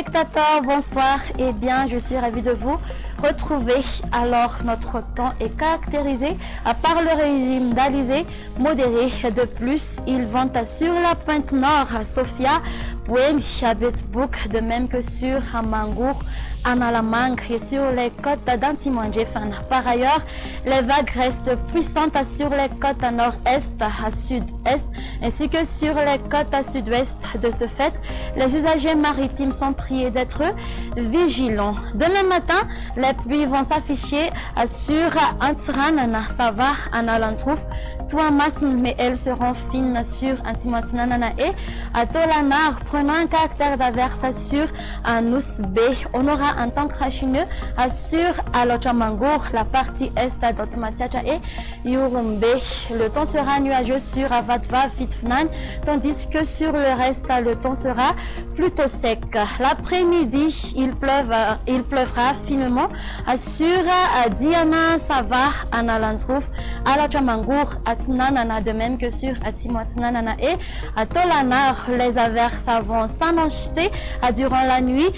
téléspectateurs, bonsoir et bien je suis ravie de vous retrouver. Alors notre temps est caractérisé par le régime d'Alizé modéré. De plus, ils vont sur la pointe nord, Sofia, Boueng, Chabetsbouk, de même que sur Mangour, Analamang et sur les côtes d'Antimandjefan. Par ailleurs, les vagues restent puissantes sur les côtes nord-est à sud-est ainsi que sur les côtes à sud-ouest. De ce fait, les usagers maritimes sont priés d'être vigilants. Demain matin, les pluies vont s'afficher sur Antiranana, Savar, Analantrouf, Touamas, mais elles seront fines sur Antimantinanana et à Tolanar, prenant un caractère d'averse sur Anous B. On aura un temps crachineux sur Alochamangour, la partie est d'Otmatiacha et Yurumbe. Le temps sera nuageux sur Avatva, Fitfnan, tandis que sur le reste, le temps sera plutôt sec. L'après-midi, il pleuvra finement sur Diana, Savar, Analantrouf, Alochamangour, Atinanana, de même que sur Atimotinanana et à Tolanar. Les averses vont s'annoncer durant la nuit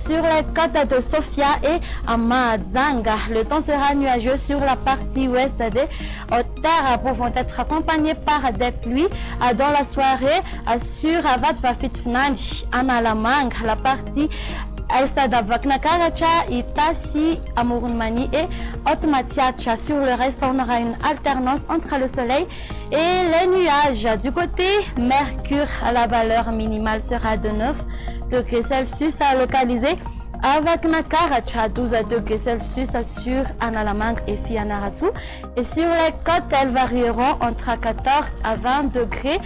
sur les côtes de Sofia et Amadzanga. Le temps sera nuageux sur la partie ouest des hautes-terres, pouvant être accompagnés par des pluies dans la soirée sur Avatvafitfnan, Analamang, la partie est d'Avaknakaracha, Itasi, Amurunmani et Otmatiacha. Sur le reste, on aura une alternance entre le soleil et les nuages. Du côté Mercure, la valeur minimale sera de 9 degrés Celsius à localiser avec Nakaracha, 12 degrés Celsius sur Analamang et Fianaratu. Et sur les côtes, elles varieront entre 14 à 20 degrés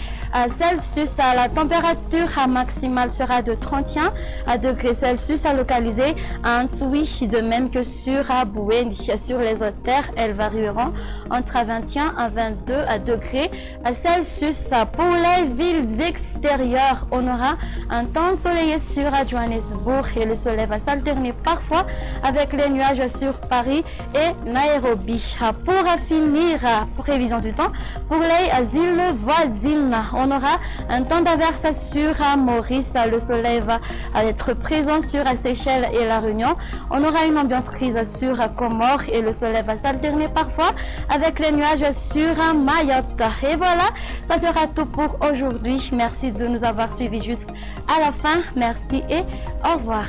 Celsius. La température maximale sera de 31 degrés Celsius à localiser à Antsui, de même que sur Boueng. Sur les autres terres, elles varieront entre 21 à 22 degrés Celsius. Pour les villes extérieures, on aura un temps ensoleillé sur Johannesburg et le soleil va s'alterner parfois avec les nuages sur Paris et Nairobi. Pour finir, prévision du temps, pour les îles voisines, on aura un temps d'averse sur Maurice, le soleil va être présent sur Seychelles et La Réunion. On aura une ambiance grise sur Comores et le soleil va s'alterner parfois avec les nuages sur Mayotte. Et voilà, ça sera tout pour aujourd'hui. Merci de nous avoir suivis jusqu'à la fin. Merci et au revoir.